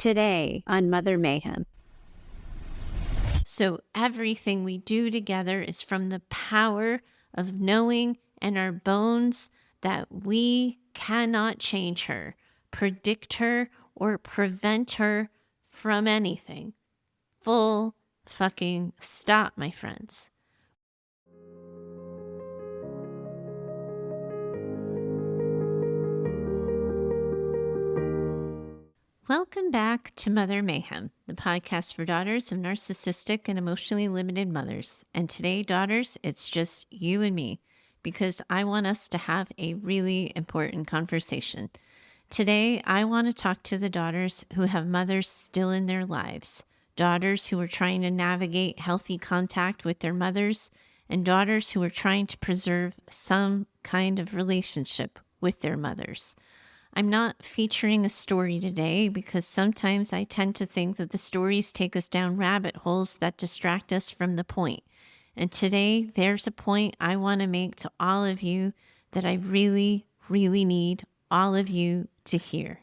today on Mother Mayhem. So everything we do together is from the power of knowing in our bones that we cannot change her, predict her, or prevent her from anything. Full fucking stop, my friends. Welcome back to Mother Mayhem, the podcast for daughters of narcissistic and emotionally limited mothers. And today, daughters, it's just you and me, because I want us to have a really important conversation. Today, I want to talk to the daughters who have mothers still in their lives, daughters who are trying to navigate healthy contact with their mothers, and daughters who are trying to preserve some kind of relationship with their mothers. I'm not featuring a story today because sometimes I tend to think that the stories take us down rabbit holes that distract us from the point. And today, there's a point I want to make to all of you that I really, really need all of you to hear.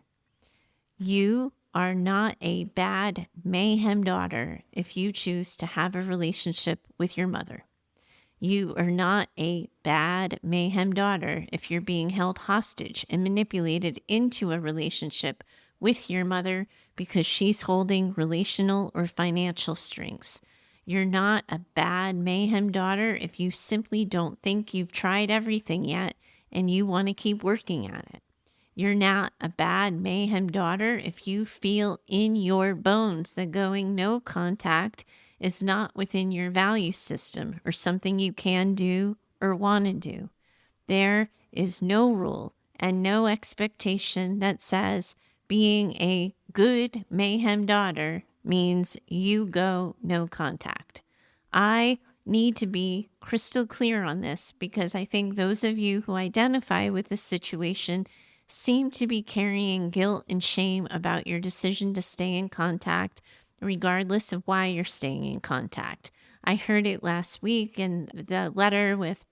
You are not a bad mayhem daughter if you choose to have a relationship with your mother. You are not a bad mayhem daughter if you're being held hostage and manipulated into a relationship with your mother because she's holding relational or financial strings. You're not a bad mayhem daughter if you simply don't think you've tried everything yet and you want to keep working at it. You're not a bad mayhem daughter if you feel in your bones that going no contact is not within your value system or something you can do or want to do. There is no rule and no expectation that says being a good mayhem daughter means you go no contact. I need to be crystal clear on this because I think those of you who identify with this situation seem to be carrying guilt and shame about your decision to stay in contact, regardless of why you're staying in contact. I heard it last week in the letter with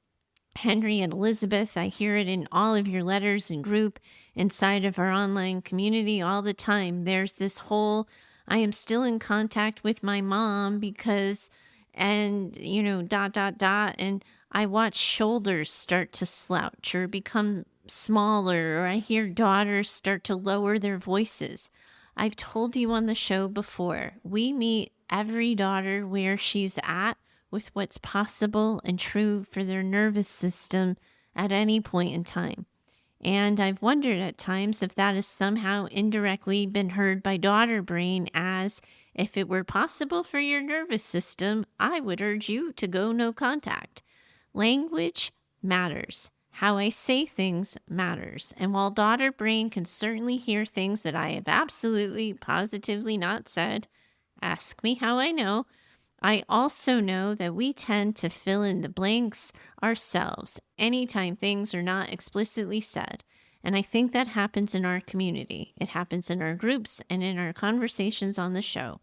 Henry and Elizabeth. I hear it in all of your letters and group inside of our online community all the time. There's this whole, I am still in contact with my mom because, and and I watch shoulders start to slouch or become smaller, or I hear daughters start to lower their voices. I've told you on the show before, we meet every daughter where she's at with what's possible and true for their nervous system at any point in time. And I've wondered at times if that has somehow indirectly been heard by daughter brain as, if it were possible for your nervous system, I would urge you to go no contact. Language matters. How I say things matters. And while daughter brain can certainly hear things that I have absolutely, positively not said, ask me how I know, I also know that we tend to fill in the blanks ourselves anytime things are not explicitly said. And I think that happens in our community. It happens in our groups and in our conversations on the show.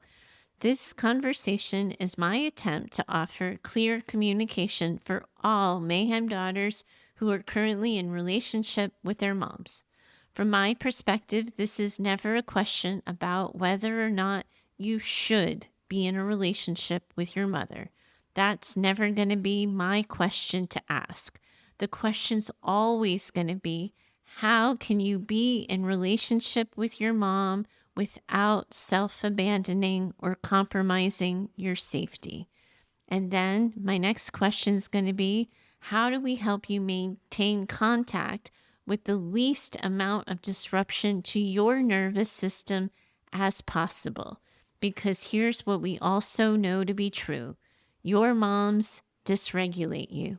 This conversation is my attempt to offer clear communication for all mayhem daughters who are currently in relationship with their moms. From my perspective, this is never a question about whether or not you should be in a relationship with your mother. That's never going to be my question to ask. The question's always going to be, how can you be in relationship with your mom without self-abandoning or compromising your safety? And then my next question is going to be, how do we help you maintain contact with the least amount of disruption to your nervous system as possible? Because here's what we also know to be true. Your moms dysregulate you.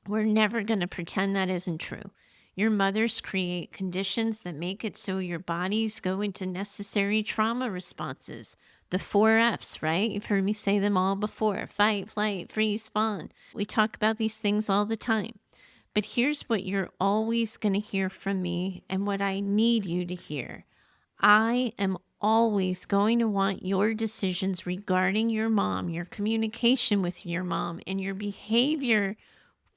We're never going to pretend that isn't true. Your mothers create conditions that make it so your bodies go into necessary trauma responses. The 4 F's, right? You've heard me say them all before. Fight, flight, freeze, fawn. We talk about these things all the time. But here's what you're always going to hear from me and what I need you to hear. I am always going to want your decisions regarding your mom, your communication with your mom, and your behavior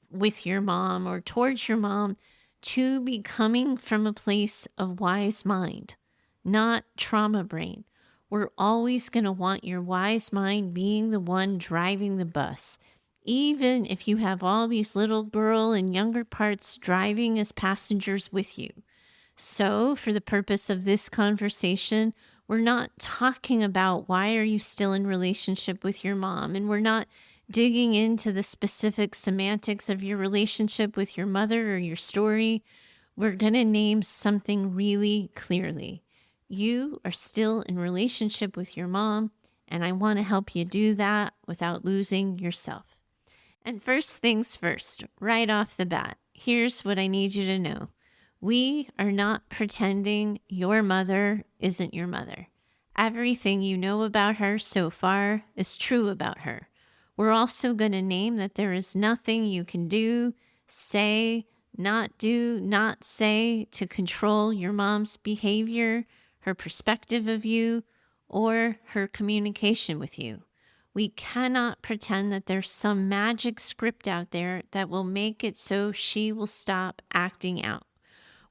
with your mom or towards your mom to be coming from a place of wise mind, not trauma brain. We're always going to want your wise mind being the one driving the bus. Even if you have all these little girl and younger parts driving as passengers with you. So, for the purpose of this conversation, we're not talking about why are you still in relationship with your mom, and we're not digging into the specific semantics of your relationship with your mother or your story. We're going to name something really clearly. You are still in relationship with your mom, and I want to help you do that without losing yourself. And first things first, right off the bat, here's what I need you to know. We are not pretending your mother isn't your mother. Everything you know about her so far is true about her. We're also going to name that there is nothing you can do, say, not do, not say to control your mom's behavior, her perspective of you, or her communication with you. We cannot pretend that there's some magic script out there that will make it so she will stop acting out.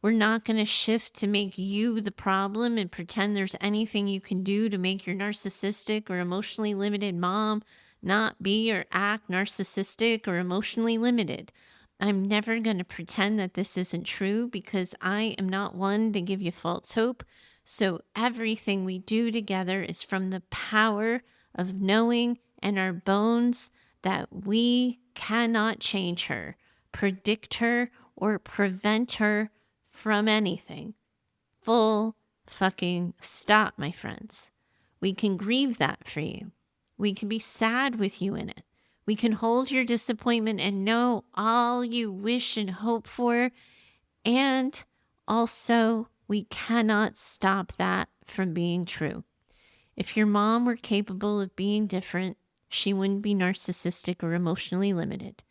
We're not going to shift to make you the problem and pretend there's anything you can do to make your narcissistic or emotionally limited mom not be or act narcissistic or emotionally limited. I'm never going to pretend that this isn't true because I am not one to give you false hope. So everything we do together is from the power of knowing in our bones that we cannot change her, predict her, or prevent her from anything. Full fucking stop, my friends. We can grieve that for you. We can be sad with you in it. We can hold your disappointment and know all you wish and hope for. And also, we cannot stop that from being true. If your mom were capable of being different, she wouldn't be narcissistic or emotionally limited.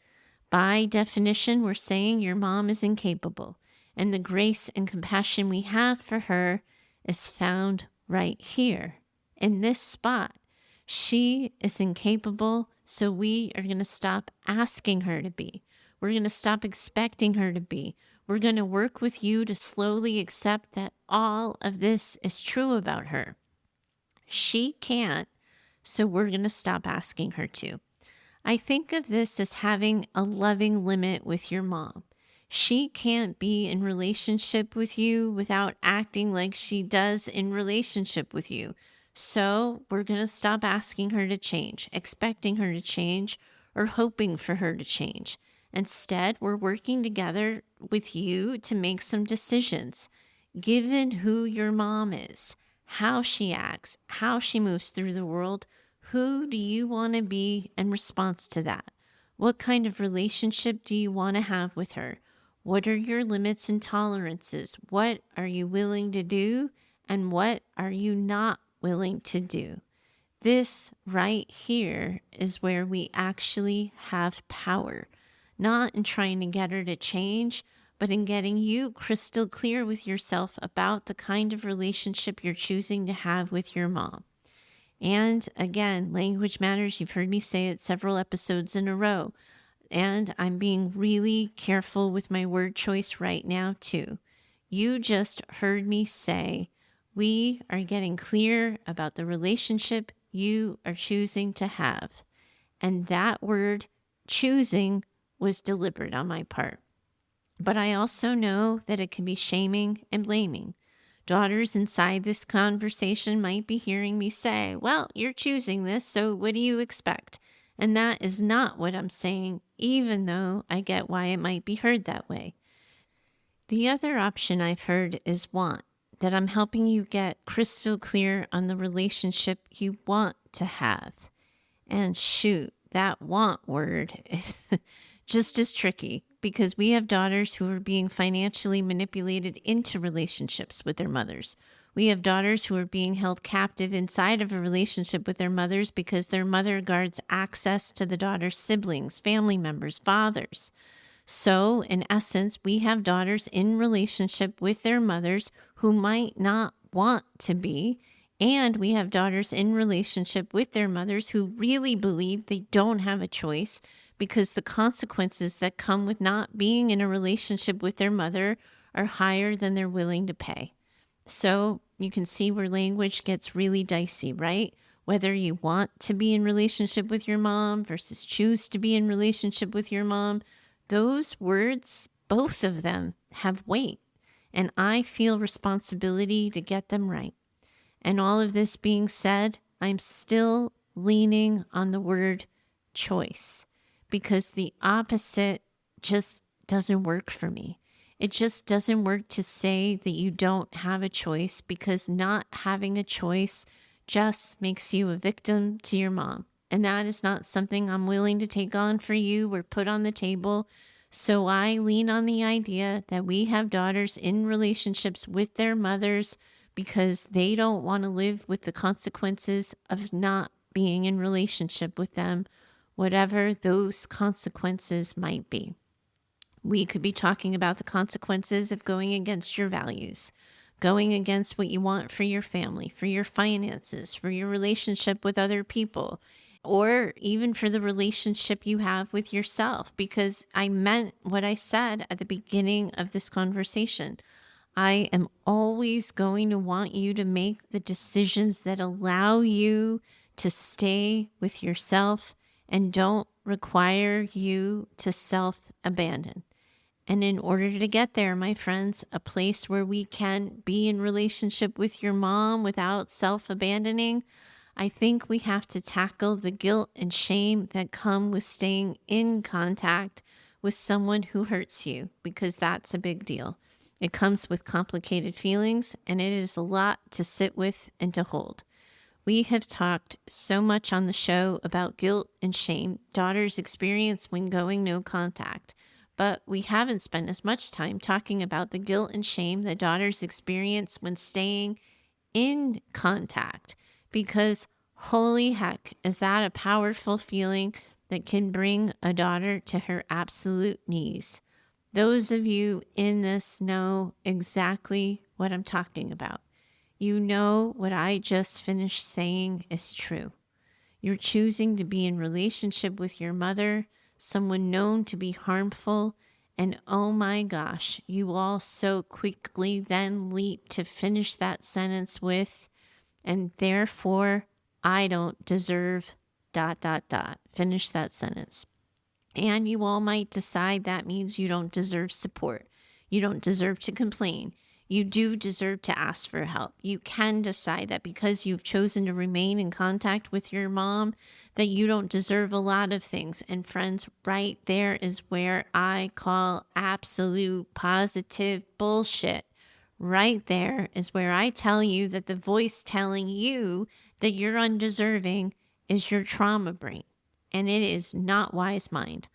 By definition, we're saying your mom is incapable, and the grace and compassion we have for her is found right here, in this spot. She is incapable, so we are going to stop asking her to be. We're going to stop expecting her to be. We're going to work with you to slowly accept that all of this is true about her. She can't, so we're going to stop asking her to. I think of this as having a loving limit with your mom. She can't be in relationship with you without acting like she does in relationship with you. So we're going to stop asking her to change, expecting her to change, or hoping for her to change. Instead, we're working together with you to make some decisions. Given who your mom is, how she acts, how she moves through the world, who do you want to be in response to that? What kind of relationship do you want to have with her? What are your limits and tolerances? What are you willing to do? And what are you not willing to do? This right here is where we actually have power, not in trying to get her to change, but in getting you crystal clear with yourself about the kind of relationship you're choosing to have with your mom. And again, language matters. You've heard me say it several episodes in a row. And I'm being really careful with my word choice right now, too. You just heard me say, we are getting clear about the relationship you are choosing to have. And that word, choosing, was deliberate on my part. But I also know that it can be shaming and blaming. Daughters inside this conversation might be hearing me say, well, you're choosing this, so what do you expect? And that is not what I'm saying, even though I get why it might be heard that way. The other option I've heard is want, that I'm helping you get crystal clear on the relationship you want to have. And shoot, that want word is just as tricky because we have daughters who are being financially manipulated into relationships with their mothers. We have daughters who are being held captive inside of a relationship with their mothers because their mother guards access to the daughter's siblings, family members, fathers. So, in essence, we have daughters in relationship with their mothers who might not want to be, and we have daughters in relationship with their mothers who really believe they don't have a choice because the consequences that come with not being in a relationship with their mother are higher than they're willing to pay. So, You can see where language gets really dicey, right? Whether you want to be in relationship with your mom versus choose to be in relationship with your mom, those words, both of them have weight. And I feel responsibility to get them right. And all of this being said, I'm still leaning on the word choice because the opposite just doesn't work for me. It just doesn't work to say that you don't have a choice, because not having a choice just makes you a victim to your mom. And that is not something I'm willing to take on for you or put on the table. So I lean on the idea that we have daughters in relationships with their mothers because they don't want to live with the consequences of not being in relationship with them, whatever those consequences might be. We could be talking about the consequences of going against your values, going against what you want for your family, for your finances, for your relationship with other people, or even for the relationship you have with yourself, because I meant what I said at the beginning of this conversation. I am always going to want you to make the decisions that allow you to stay with yourself and don't require you to self-abandon. And in order to get there, my friends, a place where we can be in relationship with your mom without self-abandoning, I think we have to tackle the guilt and shame that come with staying in contact with someone who hurts you, because that's a big deal. It comes with complicated feelings, and it is a lot to sit with and to hold. We have talked so much on the show about guilt and shame daughters experience when going no contact, but we haven't spent as much time talking about the guilt and shame that daughters experience when staying in contact, because holy heck, is that a powerful feeling that can bring a daughter to her absolute knees. Those of you in this know exactly what I'm talking about. You know what I just finished saying is true. You're choosing to be in relationship with your mother, someone known to be harmful, and oh my gosh, you all so quickly then leap to finish that sentence with, and therefore I don't deserve ... Finish that sentence. And you all might decide that means you don't deserve support. You don't deserve to complain. You do deserve to ask for help. You can decide that because you've chosen to remain in contact with your mom, that you don't deserve a lot of things. And friends, right there is where I call absolute positive bullshit. Right there is where I tell you that the voice telling you that you're undeserving is your trauma brain. And it is not wise mind.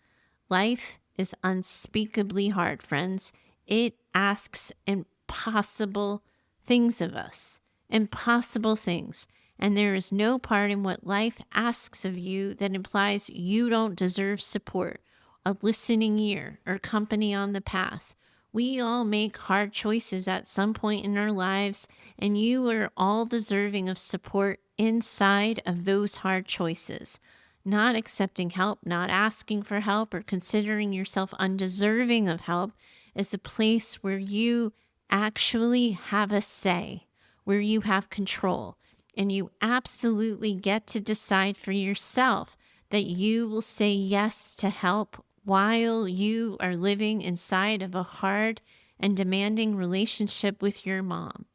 Life is unspeakably hard, friends. It asks impossible things of us, impossible things. And there is no part in what life asks of you that implies you don't deserve support, a listening ear, or company on the path. We all make hard choices at some point in our lives, and you are all deserving of support inside of those hard choices. Not accepting help, not asking for help, or considering yourself undeserving of help is a place where you actually have a say, where you have control, and you absolutely get to decide for yourself that you will say yes to help while you are living inside of a hard and demanding relationship with your mom.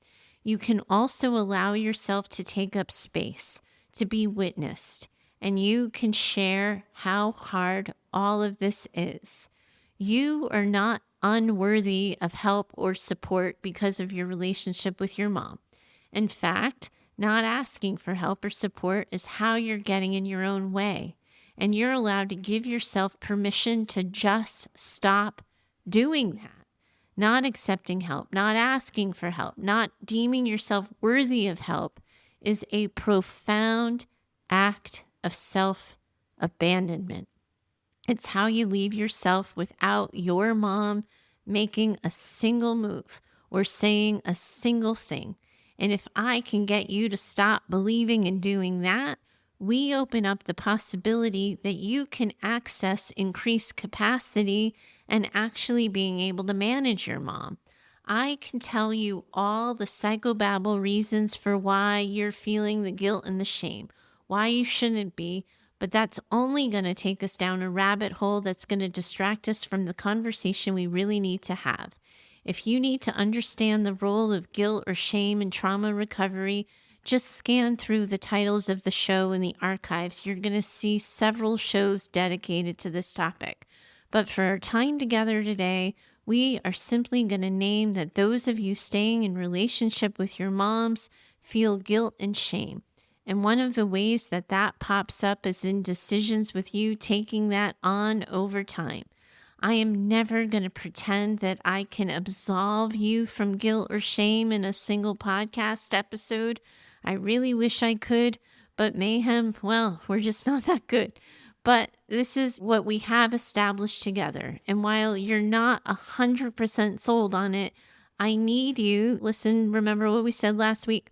You can also allow yourself to take up space, to be witnessed, and you can share how hard all of this is. You are not unworthy of help or support because of your relationship with your mom. In fact, not asking for help or support is how you're getting in your own way. And you're allowed to give yourself permission to just stop doing that. Not accepting help, not asking for help, not deeming yourself worthy of help is a profound act of self-abandonment. It's how you leave yourself without your mom making a single move or saying a single thing. And if I can get you to stop believing and doing that, we open up the possibility that you can access increased capacity and actually being able to manage your mom. I can tell you all the psychobabble reasons for why you're feeling the guilt and the shame, why you shouldn't be, but that's only going to take us down a rabbit hole that's going to distract us from the conversation we really need to have. If you need to understand the role of guilt or shame in trauma recovery, just scan through the titles of the show in the archives. You're going to see several shows dedicated to this topic. But for our time together today, we are simply going to name that those of you staying in relationship with your moms feel guilt and shame. And one of the ways that that pops up is in decisions with you taking that on over time. I am never going to pretend that I can absolve you from guilt or shame in a single podcast episode. I really wish I could, but Mayhem, well, we're just not that good. But this is what we have established together. And while you're not 100% sold on it, I need you, listen, remember what we said last week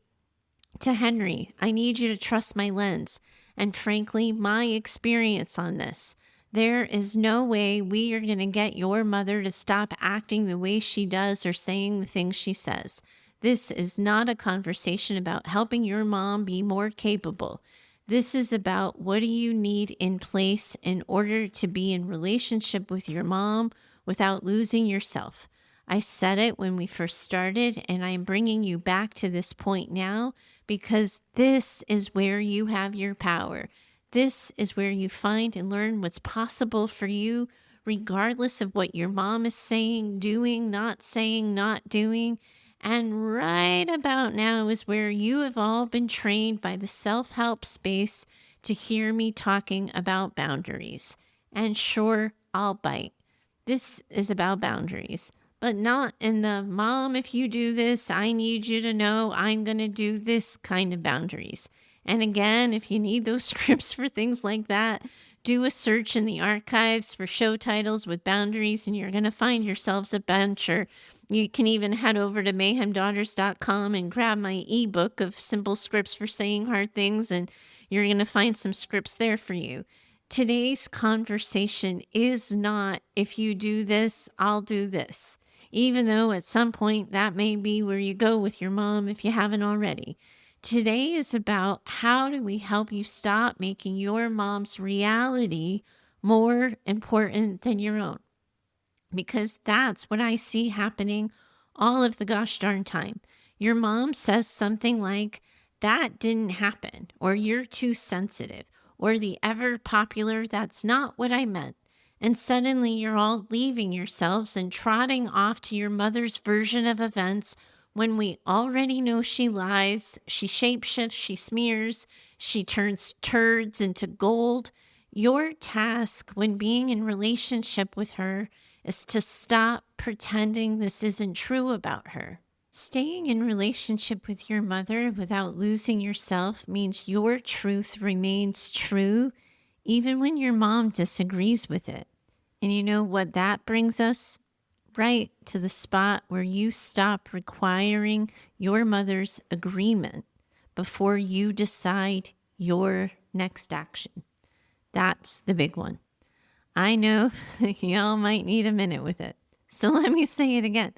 to Henry. I need you to trust my lens and frankly, my experience on this. There is no way we are going to get your mother to stop acting the way she does or saying the things she says. This is not a conversation about helping your mom be more capable. This is about what do you need in place in order to be in relationship with your mom without losing yourself. I said it when we first started, and I'm bringing you back to this point now because this is where you have your power. This is where you find and learn what's possible for you, regardless of what your mom is saying, doing, not doing. And right about now is where you have all been trained by the self-help space to hear me talking about boundaries. And sure, I'll bite. This is about boundaries, but not in the mom, if you do this, I need you to know I'm going to do this kind of boundaries. And again, if you need those scripts for things like that, do a search in the archives for show titles with boundaries and you're going to find yourselves a bunch. Or you can even head over to mayhemdaughters.com and grab my ebook of simple scripts for saying hard things, and you're going to find some scripts there for you. Today's conversation is not, if you do this, I'll do this. Even though at some point that may be where you go with your mom if you haven't already. Today is about how do we help you stop making your mom's reality more important than your own. Because that's what I see happening all of the gosh darn time. Your mom says something like, that didn't happen, or you're too sensitive, or the ever popular, that's not what I meant. And suddenly you're all leaving yourselves and trotting off to your mother's version of events when we already know she lies, she shapeshifts, she smears, she turns turds into gold. Your task when being in relationship with her is to stop pretending this isn't true about her. Staying in relationship with your mother without losing yourself means your truth remains true even when your mom disagrees with it. And you know what that brings us? Right to the spot where you stop requiring your mother's agreement before you decide your next action. That's the big one. I know y'all might need a minute with it. So let me say it again.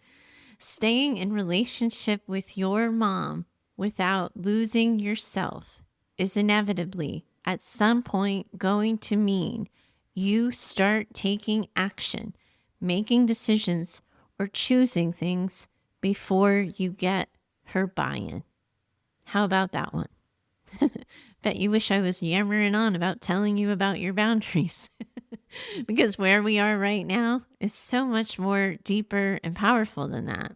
Staying in relationship with your mom without losing yourself is inevitably at some point going to mean you start taking action, making decisions, or choosing things before you get her buy-in. How about that one? Bet you wish I was yammering on about telling you about your boundaries. Because where we are right now is so much more deeper and powerful than that.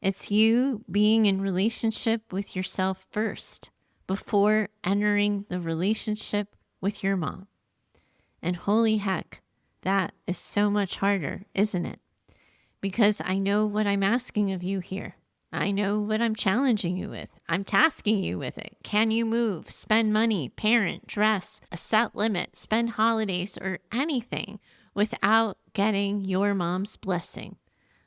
It's you being in relationship with yourself first before entering the relationship with your mom. And holy heck, that is so much harder, isn't it? Because I know what I'm asking of you here. I know what I'm challenging you with. I'm tasking you with it. Can you move, spend money, parent, dress, a set limit, spend holidays, or anything without getting your mom's blessing?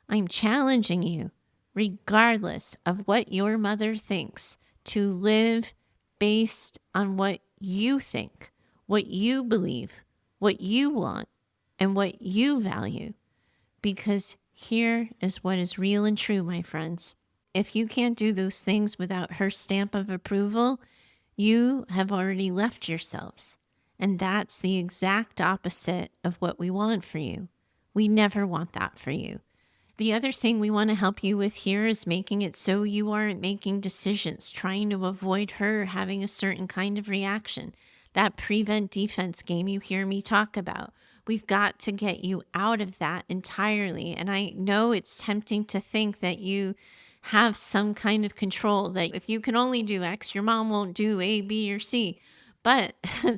I'm challenging you, regardless of what your mother thinks, to live based on what you think, what you believe, what you want, and what you value. Because Here is what is real and true, my friends. If you can't do those things without her stamp of approval, you have already left yourselves. And that's the exact opposite of what we want for you. We never want that for you. The other thing we want to help you with here is making it so you aren't making decisions, trying to avoid her having a certain kind of reaction. That prevent defense game you hear me talk about. We've got to get you out of that entirely. And I know it's tempting to think that you have some kind of control, that if you can only do X, your mom won't do A, B, or C. But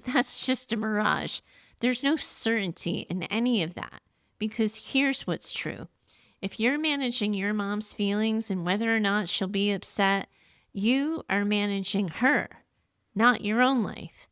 that's just a mirage. There's no certainty in any of that, because here's what's true. If you're managing your mom's feelings and whether or not she'll be upset, you are managing her, not your own life.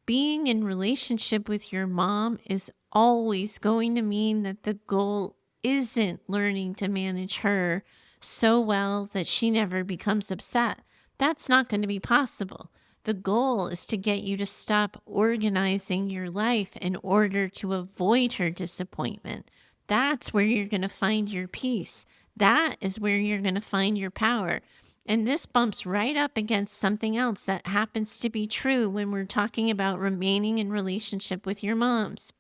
Being in relationship with your mom is always going to mean that the goal isn't learning to manage her so well that she never becomes upset. That's not going to be possible. The goal is to get you to stop organizing your life in order to avoid her disappointment. That's where you're going to find your peace. That is where you're going to find your power. And this bumps right up against something else that happens to be true when we're talking about remaining in relationship with your moms.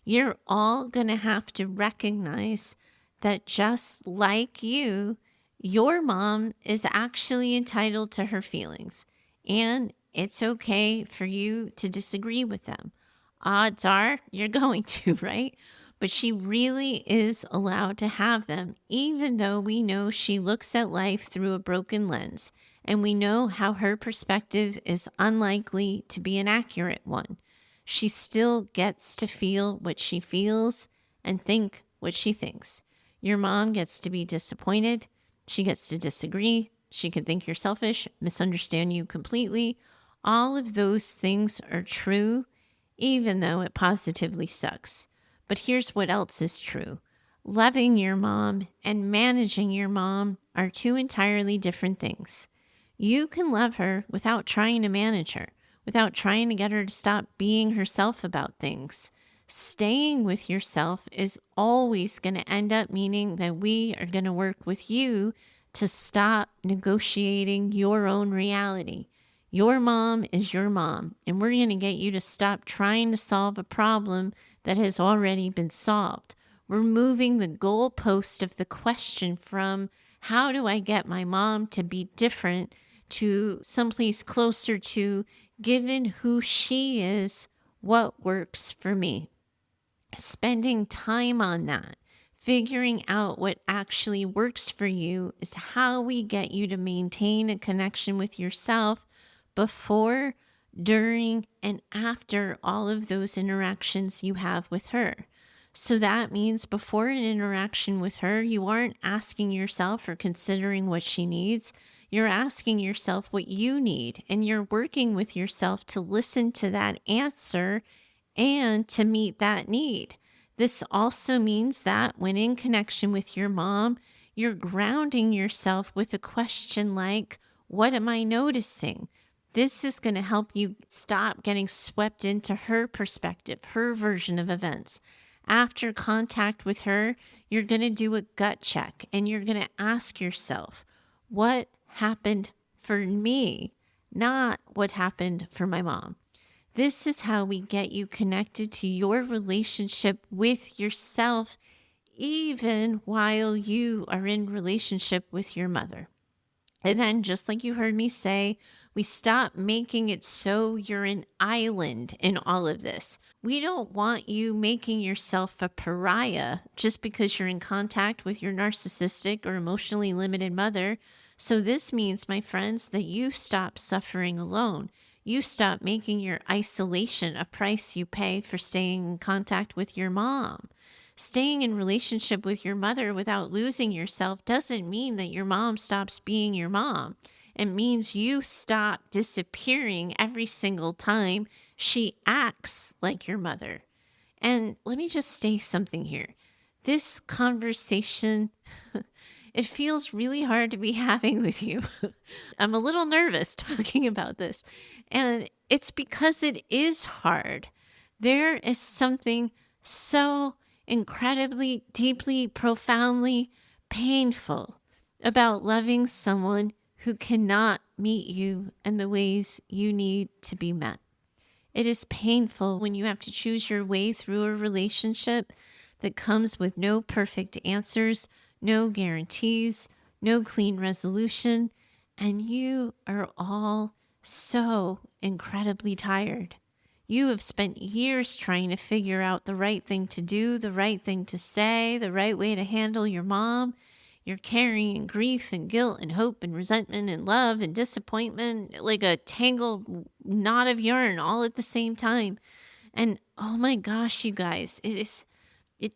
You're all going to have to recognize that just like you, your mom is actually entitled to her feelings. And it's okay for you to disagree with them. Odds are you're going to, right? But she really is allowed to have them, even though we know she looks at life through a broken lens, and we know how her perspective is unlikely to be an accurate one. She still gets to feel what she feels and think what she thinks. Your mom gets to be disappointed. She gets to disagree. She can think you're selfish, misunderstand you completely. All of those things are true, even though it positively sucks. But here's what else is true. Loving your mom and managing your mom are two entirely different things. You can love her without trying to manage her, without trying to get her to stop being herself about things. Staying with yourself is always going to end up meaning that we are going to work with you to stop negotiating your own reality. Your mom is your mom, and we're going to get you to stop trying to solve a problem that has already been solved. We're moving the goalpost of the question from how do I get my mom to be different to someplace closer to, given who she is, what works for me. Spending time on that, figuring out what actually works for you is how we get you to maintain a connection with yourself before, during, and after all of those interactions you have with her. So that means before an interaction with her, you aren't asking yourself or considering what she needs. You're asking yourself what you need, and you're working with yourself to listen to that answer and to meet that need. This also means that when in connection with your mom, you're grounding yourself with a question like, what am I noticing? This is going to help you stop getting swept into her perspective, her version of events. After contact with her, you're going to do a gut check and you're going to ask yourself, what happened for me, not what happened for my mom. This is how we get you connected to your relationship with yourself, even while you are in relationship with your mother. And then, just like you heard me say, we stop making it so you're an island in all of this. We don't want you making yourself a pariah just because you're in contact with your narcissistic or emotionally limited mother. So this means, my friends, that you stop suffering alone. You stop making your isolation a price you pay for staying in contact with your mom. Staying in relationship with your mother without losing yourself doesn't mean that your mom stops being your mom. It means you stop disappearing every single time she acts like your mother. And let me just say something here. This conversation, it feels really hard to be having with you. I'm a little nervous talking about this. And it's because it is hard. There is something so incredibly, deeply, profoundly painful about loving someone who cannot meet you in the ways you need to be met. It is painful when you have to choose your way through a relationship that comes with no perfect answers, no guarantees, no clean resolution, and you are all so incredibly tired. You have spent years trying to figure out the right thing to do, the right thing to say, the right way to handle your mom. You're carrying grief and guilt and hope and resentment and love and disappointment like a tangled knot of yarn all at the same time. And oh my gosh, you guys, it it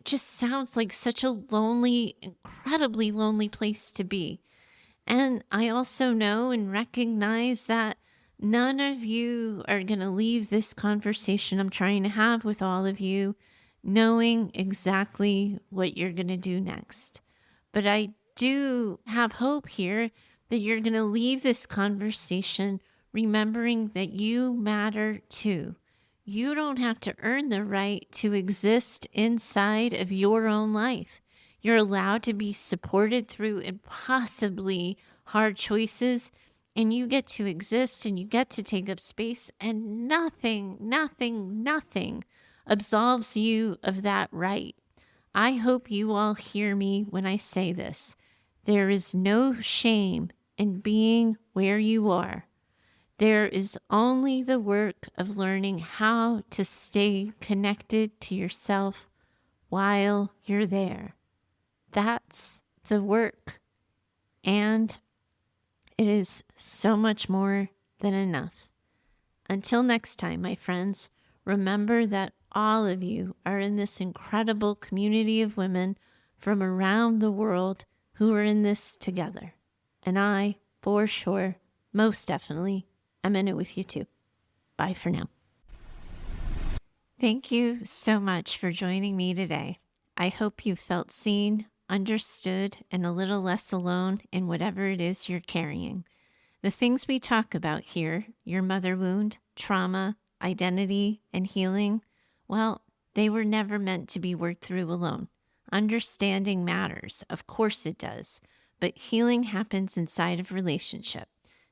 just sounds like such a lonely, incredibly lonely place to be. And I also know and recognize that none of you are going to leave this conversation I'm trying to have with all of you knowing exactly what you're going to do next. But I do have hope here that you're going to leave this conversation remembering that you matter too. You don't have to earn the right to exist inside of your own life. You're allowed to be supported through impossibly hard choices, and you get to exist and you get to take up space, and nothing absolves you of that right. I hope you all hear me when I say this. There is no shame in being where you are. There is only the work of learning how to stay connected to yourself while you're there. That's the work. And it is so much more than enough. Until next time, my friends, remember that all of you are in this incredible community of women from around the world who are in this together. And I, for sure, most definitely, am in it with you too. Bye for now. Thank you so much for joining me today. I hope you felt seen, understood, and a little less alone in whatever it is you're carrying. The things we talk about here, your mother wound, trauma, identity, and healing, well, they were never meant to be worked through alone. Understanding matters, of course it does, but healing happens inside of relationship.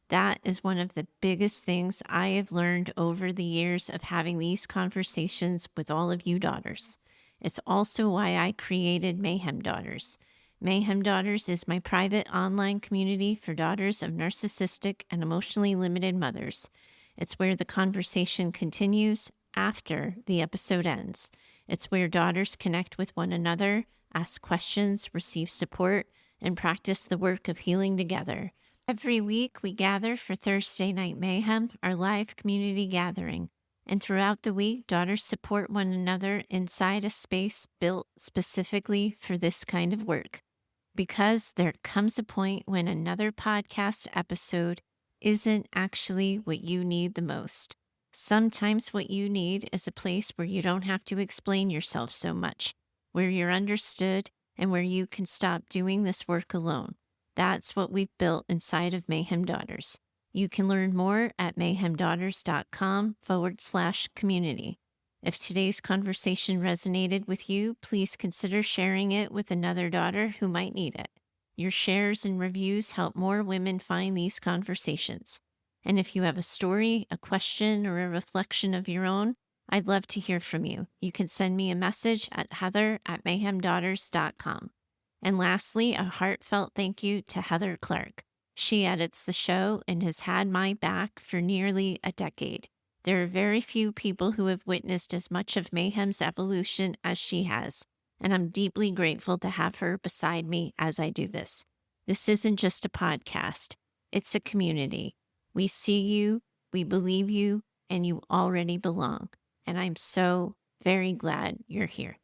That is one of the biggest things I have learned over the years of having these conversations with all of you daughters. It's also why I created Mayhem Daughters. Mayhem Daughters is my private online community for daughters of narcissistic and emotionally limited mothers. It's where the conversation continues after the episode ends. It's where daughters connect with one another, ask questions, receive support, and practice the work of healing together. Every week, we gather for Thursday Night Mayhem, our live community gathering. And throughout the week, daughters support one another inside a space built specifically for this kind of work. Because there comes a point when another podcast episode isn't actually what you need the most. Sometimes what you need is a place where you don't have to explain yourself so much, where you're understood, and where you can stop doing this work alone. That's what we've built inside of Mayhem Daughters. You can learn more at mayhemdaughters.com/community. If today's conversation resonated with you, please consider sharing it with another daughter who might need it. Your shares and reviews help more women find these conversations. And if you have a story, a question, or a reflection of your own, I'd love to hear from you. You can send me a message at heather@mayhemdaughters.com. And lastly, a heartfelt thank you to Heather Clark. She edits the show and has had my back for nearly a decade. There are very few people who have witnessed as much of Mayhem's evolution as she has, and I'm deeply grateful to have her beside me as I do this. This isn't just a podcast, it's a community. We see you, we believe you, and you already belong. And I'm so very glad you're here.